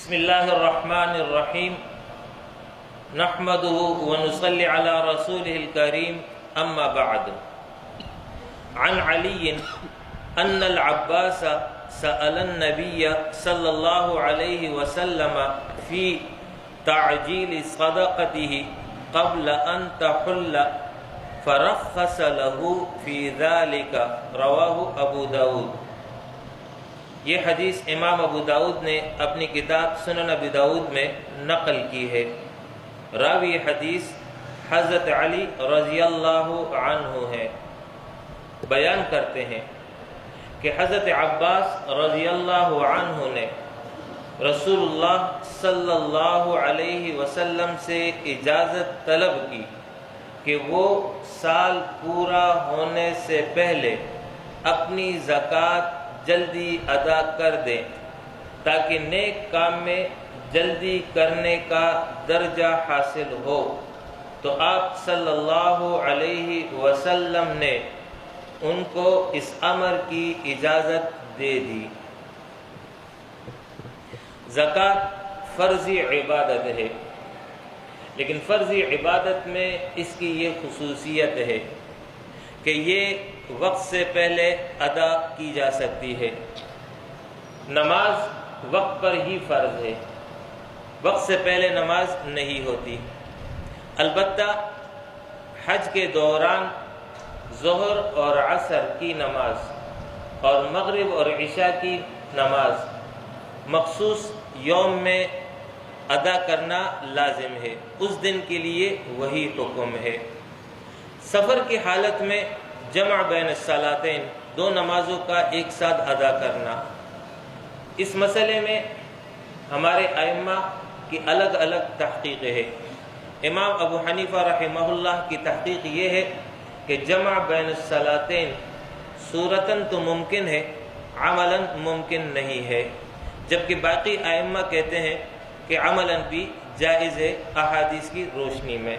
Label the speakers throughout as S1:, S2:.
S1: بسم اللہ الرحمن الرحیم نحمده ونصلی علی رسوله الکریم اما بعد عن علی ان العباس سأل النبی صلی اللہ علیہ وسلم فی تعجیل صدقته قبل ان تحل فرخص له فی ذلك رواہ ابو داود۔ یہ حدیث امام ابو داود نے اپنی کتاب سنن ابی داود میں نقل کی ہے۔ راوی حدیث حضرت علی رضی اللہ عنہ ہے۔ بیان کرتے ہیں کہ حضرت عباس رضی اللہ عنہ نے رسول اللہ صلی اللہ علیہ وسلم سے اجازت طلب کی کہ وہ سال پورا ہونے سے پہلے اپنی زکوٰۃ جلدی ادا کر دیں تاکہ نیک کام میں جلدی کرنے کا درجہ حاصل ہو، تو آپ صلی اللہ علیہ وسلم نے ان کو اس امر کی اجازت دے دی۔ زکوٰۃ فرضی عبادت ہے، لیکن فرضی عبادت میں اس کی یہ خصوصیت ہے کہ یہ وقت سے پہلے ادا کی جا سکتی ہے۔ نماز وقت پر ہی فرض ہے، وقت سے پہلے نماز نہیں ہوتی۔ البتہ حج کے دوران ظہر اور عصر کی نماز اور مغرب اور عشاء کی نماز مخصوص یوم میں ادا کرنا لازم ہے، اس دن کے لیے وہی حکم ہے۔ سفر کی حالت میں جمع بین الصلاتین، دو نمازوں کا ایک ساتھ ادا کرنا، اس مسئلے میں ہمارے ائمہ کی الگ الگ تحقیق ہے۔ امام ابو حنیفہ رحمہ اللہ کی تحقیق یہ ہے کہ جمع بین الصلاتین صورتاً تو ممکن ہے، عملاً ممکن نہیں ہے، جبکہ باقی ائمہ کہتے ہیں کہ عملاً بھی جائز ہے احادیث کی روشنی میں۔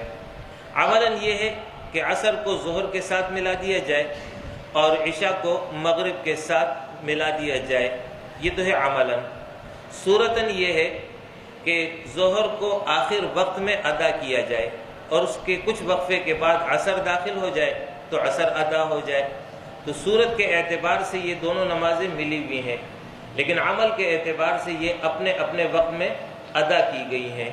S1: عملاً یہ ہے کہ عصر کو ظہر کے ساتھ ملا دیا جائے اور عشاء کو مغرب کے ساتھ ملا دیا جائے، یہ تو ہے عملاً۔ صورتاً یہ ہے کہ ظہر کو آخر وقت میں ادا کیا جائے اور اس کے کچھ وقفے کے بعد عصر داخل ہو جائے تو عصر ادا ہو جائے، تو صورت کے اعتبار سے یہ دونوں نمازیں ملی ہوئی ہیں، لیکن عمل کے اعتبار سے یہ اپنے اپنے وقت میں ادا کی گئی ہیں۔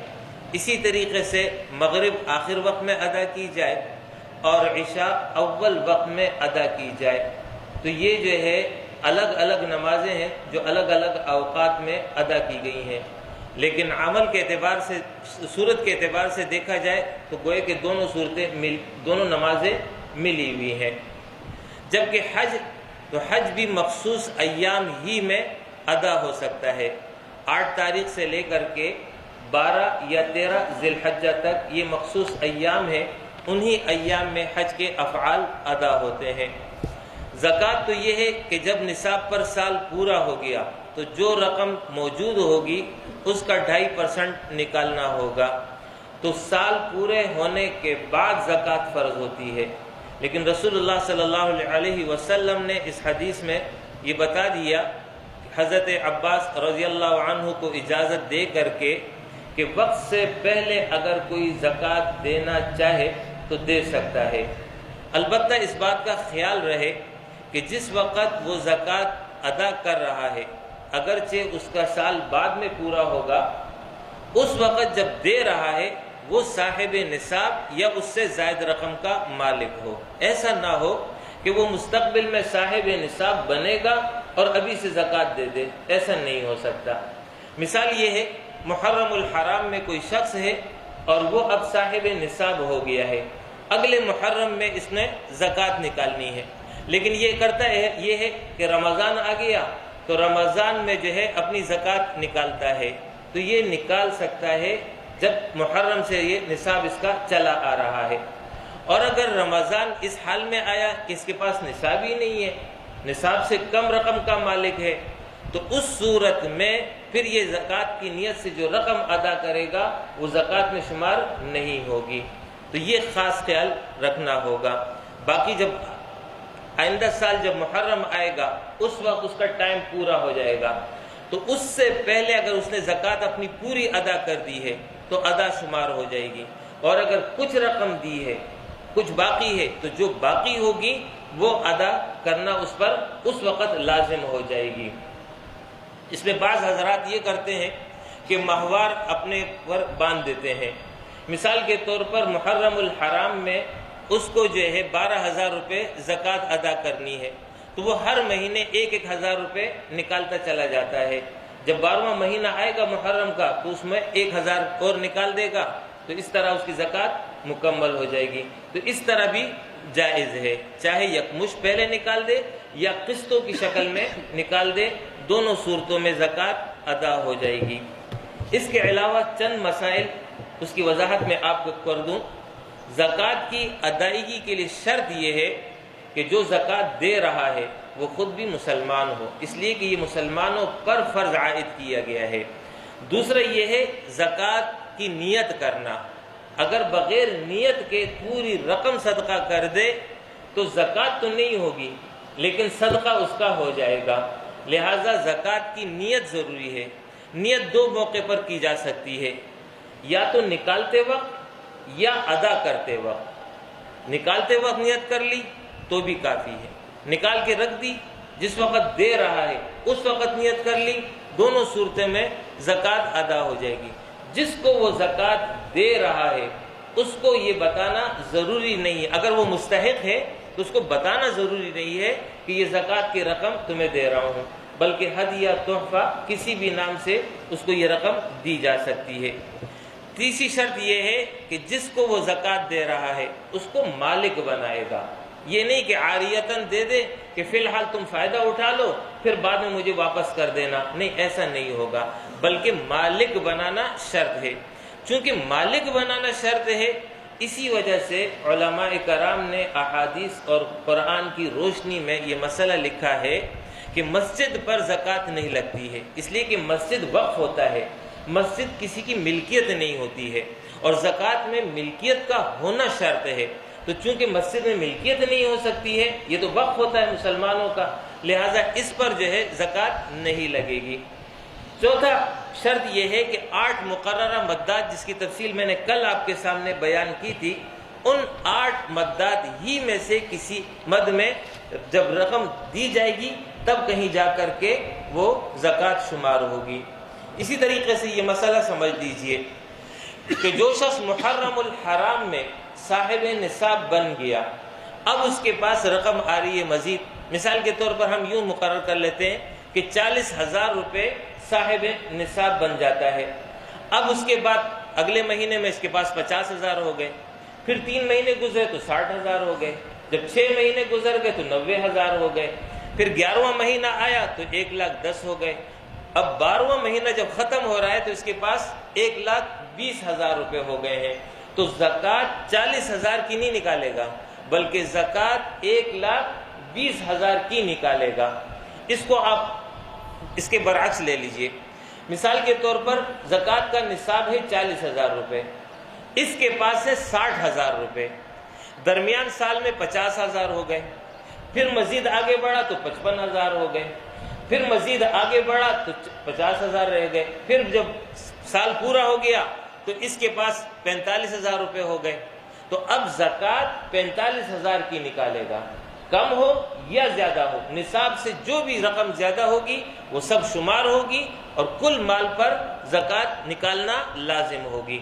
S1: اسی طریقے سے مغرب آخر وقت میں ادا کی جائے اور عشاء اول وقت میں ادا کی جائے، تو یہ جو ہے الگ الگ نمازیں ہیں جو الگ الگ اوقات میں ادا کی گئی ہیں، لیکن عمل کے اعتبار سے، صورت کے اعتبار سے دیکھا جائے تو گویا کہ دونوں نمازیں ملی ہوئی ہیں۔ جبکہ حج بھی مخصوص ایام ہی میں ادا ہو سکتا ہے۔ 8 تاریخ سے لے کر کے 12 یا 13 ذی الحجہ تک یہ مخصوص ایام ہیں، انہی ایام میں حج کے افعال ادا ہوتے ہیں۔ زکوٰۃ تو یہ ہے کہ جب نصاب پر سال پورا ہو گیا تو جو رقم موجود ہوگی اس کا 2.5% نکالنا ہوگا، تو سال پورے ہونے کے بعد زکوٰۃ فرض ہوتی ہے۔ لیکن رسول اللہ صلی اللہ علیہ وسلم نے اس حدیث میں یہ بتا دیا، حضرت عباس رضی اللہ عنہ کو اجازت دے کر کے کہ وقت سے پہلے اگر کوئی زکوٰۃ دینا چاہے تو دے سکتا ہے، البتہ اس بات کا خیال رہے کہ جس وقت وہ زکوٰۃ ادا کر رہا ہے اگرچہ اس کا سال بعد میں پورا ہوگا، اس وقت جب دے رہا ہے وہ صاحب نصاب یا اس سے زائد رقم کا مالک ہو۔ ایسا نہ ہو کہ وہ مستقبل میں صاحب نصاب بنے گا اور ابھی سے زکوٰۃ دے دے، ایسا نہیں ہو سکتا۔ مثال یہ ہے، محرم الحرام میں کوئی شخص ہے اور وہ اب صاحب نصاب ہو گیا ہے، اگلے محرم میں اس نے زکوٰۃ نکالنی ہے، لیکن یہ کرتا ہے یہ ہے کہ رمضان آ گیا تو رمضان میں جو ہے اپنی زکوٰۃ نکالتا ہے، تو یہ نکال سکتا ہے جب محرم سے یہ نصاب اس کا چلا آ رہا ہے۔ اور اگر رمضان اس حال میں آیا کہ اس کے پاس نصاب ہی نہیں ہے، نصاب سے کم رقم کا مالک ہے، تو اس صورت میں پھر یہ زکوٰۃ کی نیت سے جو رقم ادا کرے گا وہ زکوٰۃ میں شمار نہیں ہوگی، تو یہ خاص خیال رکھنا ہوگا۔ باقی جب آئندہ سال جب محرم آئے گا اس وقت اس کا ٹائم پورا ہو جائے گا، تو اس سے پہلے اگر اس نے زکوٰۃ اپنی پوری ادا کر دی ہے تو ادا شمار ہو جائے گی، اور اگر کچھ رقم دی ہے، کچھ باقی ہے، تو جو باقی ہوگی وہ ادا کرنا اس پر اس وقت لازم ہو جائے گی۔ اس میں بعض حضرات یہ کرتے ہیں کہ ماہوار اپنے پر باندھ دیتے ہیں۔ مثال کے طور پر محرم الحرام میں اس کو جو ہے 12,000 روپے زکوٰۃ ادا کرنی ہے، تو وہ ہر مہینے 1,000 روپے نکالتا چلا جاتا ہے۔ جب 12واں مہینہ آئے گا محرم کا تو اس میں 1,000 اور نکال دے گا، تو اس طرح اس کی زکوٰۃ مکمل ہو جائے گی۔ تو اس طرح بھی جائز ہے، چاہے یکمشت پہلے نکال دے یا قسطوں کی شکل میں نکال دے، دونوں صورتوں میں زکوٰۃ ادا ہو جائے گی۔ اس کے علاوہ چند مسائل اس کی وضاحت میں آپ کو کر دوں۔ زکوٰۃ کی ادائیگی کے لیے شرط یہ ہے کہ جو زکوٰۃ دے رہا ہے وہ خود بھی مسلمان ہو، اس لیے کہ یہ مسلمانوں پر فرض عائد کیا گیا ہے۔ دوسرا یہ ہے زکوٰۃ کی نیت کرنا، اگر بغیر نیت کے پوری رقم صدقہ کر دے تو زکوٰۃ تو نہیں ہوگی لیکن صدقہ اس کا ہو جائے گا، لہٰذا زکوٰۃ کی نیت ضروری ہے۔ نیت دو موقع پر کی جا سکتی ہے، یا تو نکالتے وقت یا ادا کرتے وقت۔ نکالتے وقت نیت کر لی تو بھی کافی ہے، نکال کے رکھ دی، جس وقت دے رہا ہے اس وقت نیت کر لی، دونوں صورتوں میں زکوٰۃ ادا ہو جائے گی۔ جس کو وہ زکوٰۃ دے رہا ہے اس کو یہ بتانا ضروری نہیں ہے، اگر وہ مستحق ہے تو اس کو بتانا ضروری نہیں ہے کہ یہ زکوٰۃ کی رقم تمہیں دے رہا ہوں، بلکہ ہدیہ تحفہ کسی بھی نام سے اس کو یہ رقم دی جا سکتی ہے۔ تیسری شرط یہ ہے کہ جس کو وہ زکوٰۃ دے رہا ہے اس کو مالک بنائے گا، یہ نہیں کہ عاریتاً دے دے کہ فی الحال تم فائدہ اٹھا لو پھر بعد میں مجھے واپس کر دینا، نہیں، ایسا نہیں ہوگا، بلکہ مالک بنانا شرط ہے۔ چونکہ مالک بنانا شرط ہے، اسی وجہ سے علماء کرام نے احادیث اور قرآن کی روشنی میں یہ مسئلہ لکھا ہے کہ مسجد پر زکوٰۃ نہیں لگتی ہے، اس لیے کہ مسجد وقف ہوتا ہے، مسجد کسی کی ملکیت نہیں ہوتی ہے، اور زکوٰۃ میں ملکیت کا ہونا شرط ہے۔ تو چونکہ مسجد میں ملکیت نہیں ہو سکتی ہے، یہ تو وقف ہوتا ہے مسلمانوں کا، لہٰذا اس پر جو ہے زکوٰۃ نہیں لگے گی۔ چوتھا شرط یہ ہے کہ 8 مقررہ مدات جس کی تفصیل میں نے کل آپ کے سامنے بیان کی تھی، ان 8 مدات ہی میں سے کسی مد میں جب رقم دی جائے گی تب کہیں جا کر کے وہ زکوٰۃ شمار ہوگی۔ اسی طریقے سے یہ مسئلہ سمجھ لیجئے کہ جو شخص محرم الحرام میں صاحب نصاب بن گیا، اب اس کے پاس رقم آ رہی ہے مزید، مثال کے طور پر ہم یوں مقرر کر لیتے ہیں کہ 40,000 روپے صاحب نصاب بن جاتا ہے، اب اس کے بعد اگلے مہینے میں اس کے پاس 50,000 ہو گئے، پھر 3 مہینے گزرے تو 60,000 ہو گئے، جب 6 مہینے گزر گئے تو 90,000 ہو گئے، پھر 11واں مہینہ آیا تو 1,10,000 ہو گئے، اب 12واں مہینہ جب ختم ہو رہا ہے تو اس کے پاس 1,20,000 روپے ہو گئے ہیں، تو زکوٰۃ 40,000 کی نہیں نکالے گا بلکہ زکوٰۃ 1,20,000 کی نکالے گا۔ اس کو آپ اس کے برعکس لے لیجئے، مثال کے طور پر زکوٰۃ کا نصاب ہے 40,000 روپے، اس کے پاس ہے 60,000 روپے، درمیان سال میں 50,000 ہو گئے، پھر مزید آگے بڑھا تو 55,000 ہو گئے، پھر مزید آگے بڑھا تو 50,000 رہ گئے، پھر جب سال پورا ہو گیا تو اس کے پاس 45,000 روپے ہو گئے، تو اب زکوٰۃ 45,000 کی نکالے گا، کم ہو یا زیادہ ہو، نصاب سے جو بھی رقم زیادہ ہوگی وہ سب شمار ہوگی اور کل مال پر زکوٰۃ نکالنا لازم ہوگی۔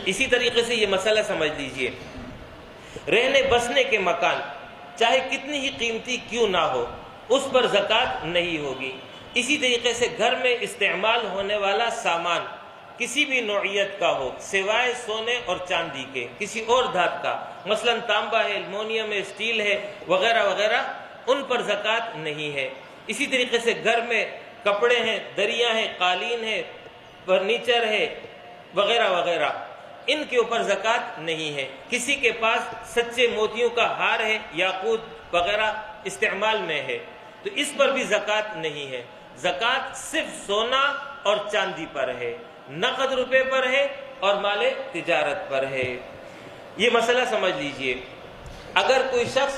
S1: اسی طریقے سے یہ مسئلہ سمجھ لیجئے، رہنے بسنے کے مکان چاہے کتنی ہی قیمتی کیوں نہ ہو اس پر زکوٰۃ نہیں ہوگی۔ اسی طریقے سے گھر میں استعمال ہونے والا سامان کسی بھی نوعیت کا ہو سوائے سونے اور چاندی کے، کسی اور دھات کا، مثلا تانبا ہے، ایلومینیم ہے، اسٹیل ہے، وغیرہ وغیرہ، ان پر زکوٰۃ نہیں ہے۔ اسی طریقے سے گھر میں کپڑے ہیں، دریاں ہیں، قالین ہے، فرنیچر ہے، وغیرہ وغیرہ، ان کے اوپر زکوٰۃ نہیں ہے۔ کسی کے پاس سچے موتیوں کا ہار ہے، یاقوت وغیرہ استعمال میں ہے تو اس پر بھی زکوٰۃ نہیں ہے۔ زکوٰۃ صرف سونا اور چاندی پر ہے، نقد روپے پر ہے اور مال تجارت پر ہے۔ یہ مسئلہ سمجھ لیجئے، اگر کوئی شخص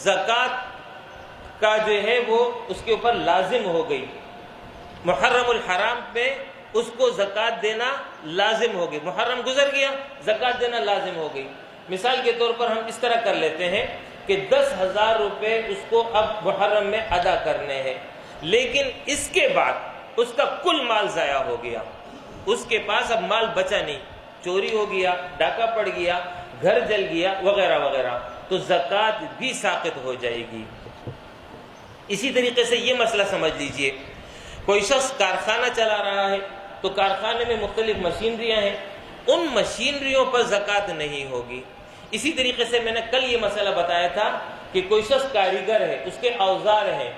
S1: زکوٰۃ کا جو ہے وہ اس کے اوپر لازم ہو گئی، محرم الحرام پہ اس کو زکوٰۃ دینا لازم ہو گئی، محرم گزر گیا زکوٰۃ دینا لازم ہو گئی۔ مثال کے طور پر ہم اس طرح کر لیتے ہیں کہ 10,000 روپے اس کو اب محرم میں ادا کرنے ہیں، لیکن اس کے بعد اس کا کل مال ضائع ہو گیا، اس کے پاس اب مال بچا نہیں، چوری ہو گیا، ڈاکہ پڑ گیا، گھر جل گیا وغیرہ وغیرہ، تو زکوٰۃ بھی ساقط ہو جائے گی۔ اسی طریقے سے یہ مسئلہ سمجھ لیجئے، کوئی شخص کارخانہ چلا رہا ہے تو کارخانے میں مختلف مشینریاں ہیں، ان مشینریوں پر زکوٰۃ نہیں ہوگی۔ اسی طریقے سے میں نے کل یہ مسئلہ بتایا تھا کہ کوئی شخص کاریگر ہے، اس کے اوزار ہیں،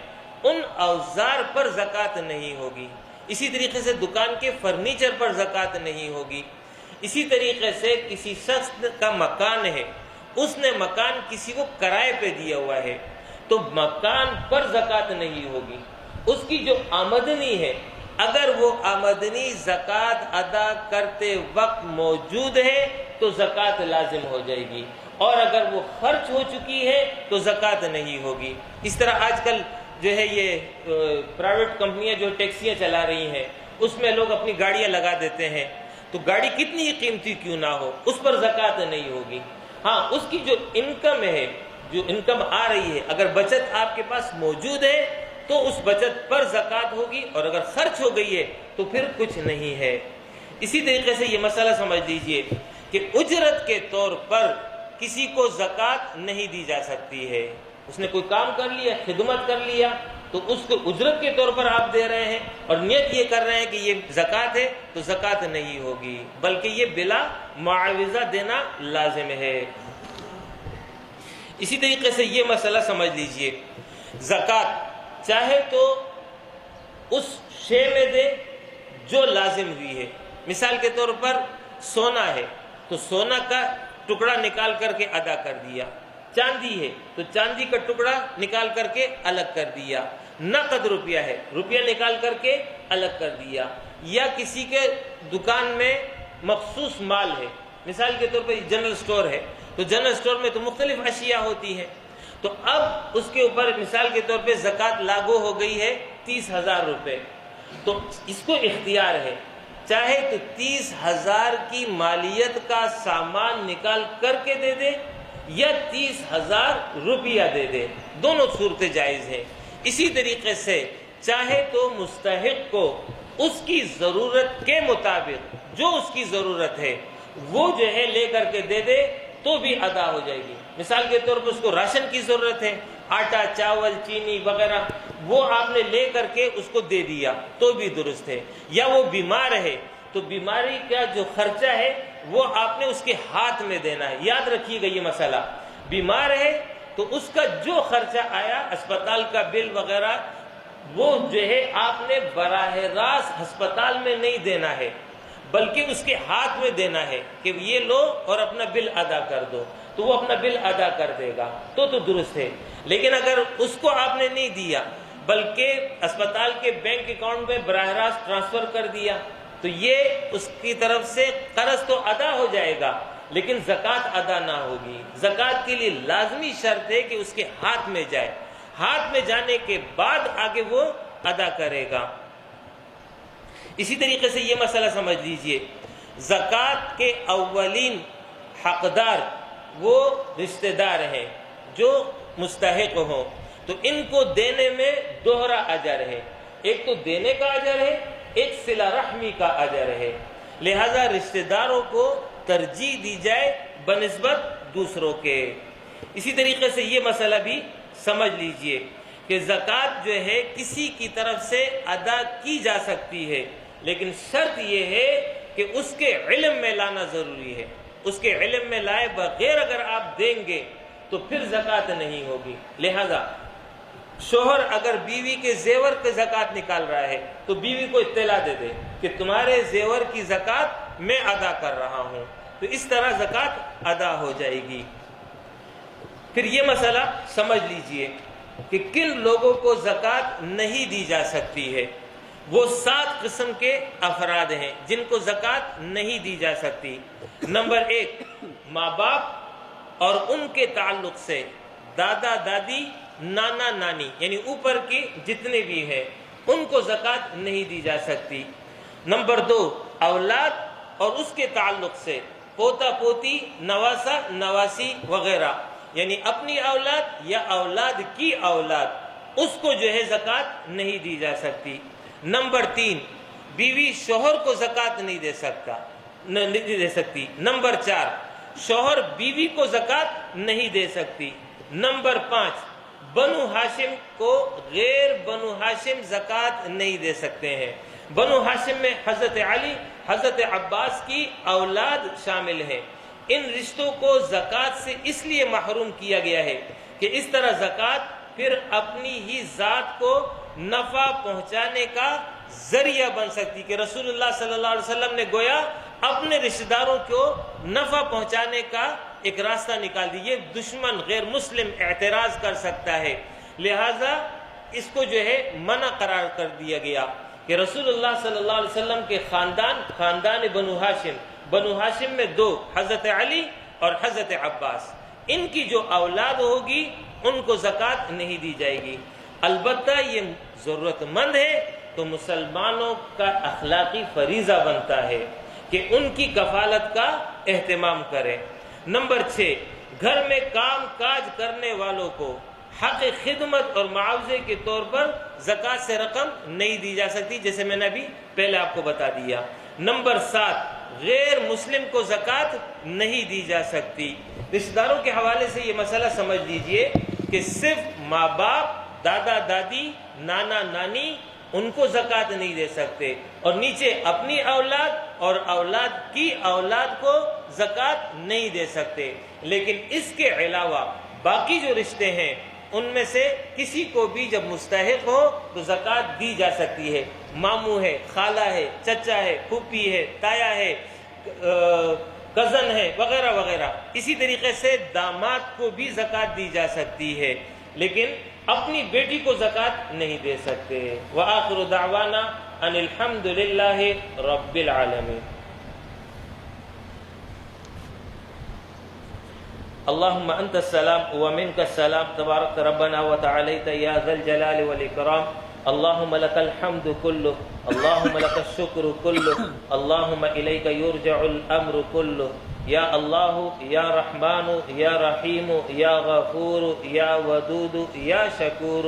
S1: ان اوزار پر زکوٰۃ نہیں ہوگی۔ اسی طریقے سے دکان کے فرنیچر پر زکوٰۃ نہیں ہوگی۔ اسی طریقے سے کسی شخص کا مکان ہے، اس نے مکان کسی کو کرائے پہ دیا ہوا ہے تو مکان پر زکوٰۃ نہیں ہوگی۔ اس کی جو آمدنی ہے، اگر وہ آمدنی زکوٰۃ ادا کرتے وقت موجود ہے تو زکوٰۃ لازم ہو جائے گی، اور اگر وہ خرچ ہو چکی ہے تو زکوٰۃ نہیں ہوگی۔ اس طرح آج کل جو ہے یہ پرائیویٹ کمپنیاں جو ٹیکسیاں چلا رہی ہیں، اس میں لوگ اپنی گاڑیاں لگا دیتے ہیں، تو گاڑی کتنی ہی قیمتی کیوں نہ ہو اس پر زکوٰۃ نہیں ہوگی۔ ہاں، اس کی جو انکم ہے، جو انکم آ رہی ہے، اگر بچت آپ کے پاس موجود ہے تو اس بچت پر زکوٰۃ ہوگی، اور اگر خرچ ہو گئی ہے تو پھر کچھ نہیں ہے۔ اسی طریقے سے یہ مسئلہ سمجھ لیجئے کہ اجرت کے طور پر کسی کو زکوٰۃ نہیں دی جا سکتی ہے۔ اس نے کوئی کام کر لیا، خدمت کر لیا، تو اس کو اجرت کے طور پر آپ دے رہے ہیں اور نیت یہ کر رہے ہیں کہ یہ زکوٰۃ ہے، تو زکوٰۃ نہیں ہوگی، بلکہ یہ بلا معاوضہ دینا لازم ہے۔ اسی طریقے سے یہ مسئلہ سمجھ لیجئے، زکوٰۃ چاہے تو اس شے میں دے جو لازم ہوئی ہے۔ مثال کے طور پر سونا ہے تو سونا کا ٹکڑا نکال کر کے ادا کر دیا، چاندی ہے تو چاندی کا ٹکڑا نکال کر کے الگ کر دیا، نقد روپیہ ہے، روپیہ نکال کر کے الگ کر دیا، یا کسی کے دکان میں مخصوص مال ہے، مثال کے طور پر جنرل سٹور ہے تو جنرل سٹور میں تو مختلف اشیاء ہوتی ہیں، تو اب اس کے اوپر مثال کے طور پہ زکوٰۃ لاگو ہو گئی ہے 30,000 روپے، تو اس کو اختیار ہے، چاہے تو 30,000 کی مالیت کا سامان نکال کر کے دے دے یا 30,000 روپیہ دے دے، دونوں صورتیں جائز ہیں۔ اسی طریقے سے چاہے تو مستحق کو اس کی ضرورت کے مطابق جو اس کی ضرورت ہے وہ جو ہے لے کر کے دے دے تو بھی ادا ہو جائے گی۔ مثال کے طور پر اس کو راشن کی ضرورت ہے، آٹا، چاول، چینی وغیرہ، وہ آپ نے لے کر کے اس کو دے دیا تو بھی درست ہے۔ یا وہ بیمار ہے تو بیماری کا جو خرچہ ہے وہ آپ نے اس کے ہاتھ میں دینا ہے۔ یاد رکھیے گا یہ مسئلہ، بیمار ہے تو اس کا جو خرچہ آیا، اسپتال کا بل وغیرہ، وہ جو ہے آپ نے براہ راست ہسپتال میں نہیں دینا ہے، بلکہ اس کے ہاتھ میں دینا ہے کہ یہ لو اور اپنا بل ادا کر دو، تو وہ اپنا بل ادا کر دے گا تو درست ہے۔ لیکن اگر اس کو آپ نے نہیں دیا بلکہ اسپتال کے بینک اکاؤنٹ میں براہ راست ٹرانسفر کر دیا تو یہ اس کی طرف سے قرض تو ادا ہو جائے گا لیکن زکوٰۃ ادا نہ ہوگی۔ زکوٰۃ کے لیے لازمی شرط ہے کہ اس کے ہاتھ میں جائے، ہاتھ میں جانے کے بعد آگے وہ ادا کرے گا۔ اسی طریقے سے یہ مسئلہ سمجھ لیجئے، زکوٰۃ کے اولین حقدار وہ رشتہ دار ہیں جو مستحق ہوں، تو ان کو دینے میں دوہرا اجر ہے، ایک تو دینے کا اجر ہے، ایک صلہ رحمی کا اجر ہے، لہذا رشتہ داروں کو ترجیح دی جائے بنسبت دوسروں کے۔ اسی طریقے سے یہ مسئلہ بھی سمجھ لیجئے کہ زکوٰۃ جو ہے کسی کی طرف سے ادا کی جا سکتی ہے، لیکن شرط یہ ہے کہ اس کے علم میں لانا ضروری ہے، اس کے علم میں لائے بغیر اگر آپ دیں گے تو پھر زکوٰۃ نہیں ہوگی۔ لہذا شوہر اگر بیوی کے زیور کے زکوٰۃ نکال رہا ہے تو بیوی کو اطلاع دے دے کہ تمہارے زیور کی زکوٰۃ میں ادا کر رہا ہوں، تو اس طرح زکوٰۃ ادا ہو جائے گی۔ پھر یہ مسئلہ سمجھ لیجئے کہ کن لوگوں کو زکوٰۃ نہیں دی جا سکتی ہے۔ وہ 7 قسم کے افراد ہیں جن کو زکوٰۃ نہیں دی جا سکتی۔ نمبر 1، ماں باپ اور ان کے تعلق سے دادا دادی نانا نانی یعنی اوپر کی جتنے بھی ہیں ان کو زکوٰۃ نہیں دی جا سکتی۔ نمبر 2، اولاد اور اس کے تعلق سے پوتا پوتی، نواسا نواسی وغیرہ، یعنی اپنی اولاد یا اولاد کی اولاد، اس کو جو ہے زکوٰۃ نہیں دی جا سکتی۔ نمبر 3، بیوی شوہر کو زکوٰۃ نہیں دے سکتی۔ نمبر 4، شوہر بیوی کو زکوٰۃ نہیں دے سکتی۔ نمبر 5، بنو ہاشم کو غیر بنو ہاشم زکوٰۃ نہیں دے سکتے ہیں۔ بنو ہاشم میں حضرت علی، حضرت عباس کی اولاد شامل ہیں۔ ان رشتوں کو زکوٰۃ سے اس لیے محروم کیا گیا ہے کہ اس طرح زکوٰۃ پھر اپنی ہی ذات کو نفع پہنچانے کا ذریعہ بن سکتی، کہ رسول اللہ صلی اللہ علیہ وسلم نے گویا اپنے رشتہ داروں کو نفع پہنچانے کا ایک راستہ نکال دی۔ یہ دشمن غیر مسلم اعتراض کر سکتا ہے، لہذا اس کو جو ہے منع قرار کر دیا گیا کہ رسول اللہ صلی اللہ علیہ وسلم کے خاندان بنو ہاشم میں 2، حضرت علی اور حضرت عباس، ان کی جو اولاد ہوگی ان کو زکوٰۃ نہیں دی جائے گی۔ البتہ یہ ضرورت مند ہے تو مسلمانوں کا اخلاقی فریضہ بنتا ہے کہ ان کی کفالت کا اہتمام کریں۔ نمبر 6، گھر میں کام کاج کرنے والوں کو حق خدمت اور معاوضے کے طور پر زکوٰۃ سے رقم نہیں دی جا سکتی، جیسے میں نے ابھی پہلے آپ کو بتا دیا۔ نمبر 7، غیر مسلم کو زکوٰۃ نہیں دی جا سکتی۔ رشتہ داروں کے حوالے سے یہ مسئلہ سمجھ لیجئے کہ صرف ماں باپ، دادا دادی، نانا نانی، ان کو زکوٰۃ نہیں دے سکتے، اور نیچے اپنی اولاد اور اولاد کی اولاد کو زکوٰۃ نہیں دے سکتے۔ لیکن اس کے علاوہ باقی جو رشتے ہیں ان میں سے کسی کو بھی جب مستحق ہو تو زکوٰۃ دی جا سکتی ہے۔ ماموں ہے، خالہ ہے، چچا ہے، پھوپھی ہے، تایا ہے، کزن ہے، وغیرہ وغیرہ۔ اسی طریقے سے داماد کو بھی زکوٰۃ دی جا سکتی ہے، لیکن اپنی بیٹی کو زکوٰۃ نہیں دے سکتے۔ وآخر دعوانا ان الحمد للہ رب العالمین۔ اللہم انت السلام ومنک السلام تبارک ربنا وتعالیت یا ذا الجلال والاکرام۔ اللہم لک الحمد کلہ، اللہم لک الشکر کلہ، اللہم الیک یرجع الامر کلہ۔ یا اللہ، یا رحمان، یا رحیم، یا غفور، یا ودود، یا شکور۔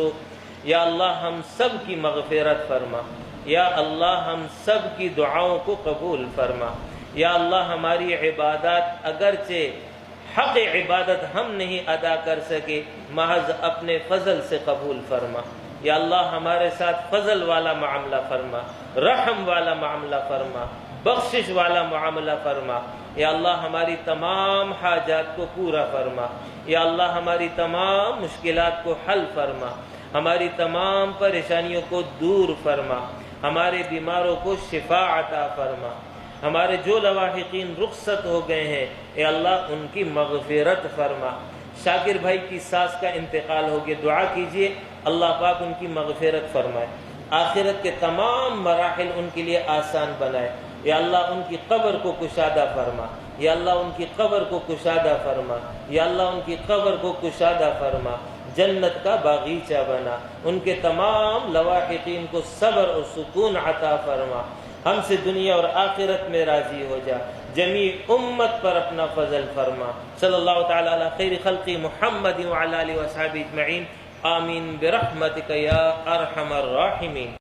S1: یا اللہ ہم سب کی مغفرت فرما، یا اللہ ہم سب کی دعاؤں کو قبول فرما۔ یا اللہ ہماری عبادات اگرچہ حق عبادت ہم نہیں ادا کر سکے، محض اپنے فضل سے قبول فرما۔ یا اللہ ہمارے ساتھ فضل والا معاملہ فرما، رحم والا معاملہ فرما، بخشش والا معاملہ فرما۔ یا اللہ ہماری تمام حاجات کو پورا فرما۔ یا اللہ ہماری تمام مشکلات کو حل فرما، ہماری تمام پریشانیوں کو دور فرما، ہمارے بیماروں کو شفا عطا فرما۔ ہمارے جو لواحقین رخصت ہو گئے ہیں اے اللہ ان کی مغفرت فرما۔ شاکر بھائی کی ساس کا انتقال ہو گیا، دعا کیجئے اللہ پاک ان کی مغفرت فرمائے، آخرت کے تمام مراحل ان کے لیے آسان بنائے۔ یا اللہ ان کی قبر کو کشادہ فرما، یا اللہ ان کی قبر کو کشادہ فرما، یا اللہ ان کی قبر کو کشادہ فرما، جنت کا باغیچہ بنا۔ ان کے تمام لواحقین کو صبر اور سکون عطا فرما، ہم سے دنیا اور آخرت میں راضی ہو جا، جمیع امت پر اپنا فضل فرما۔ صلی اللہ تعالی علی خیر خلقی محمد وعلی آلہ وصحبہ اجمعین، آمین برحمتک یا ارحم الراحمین۔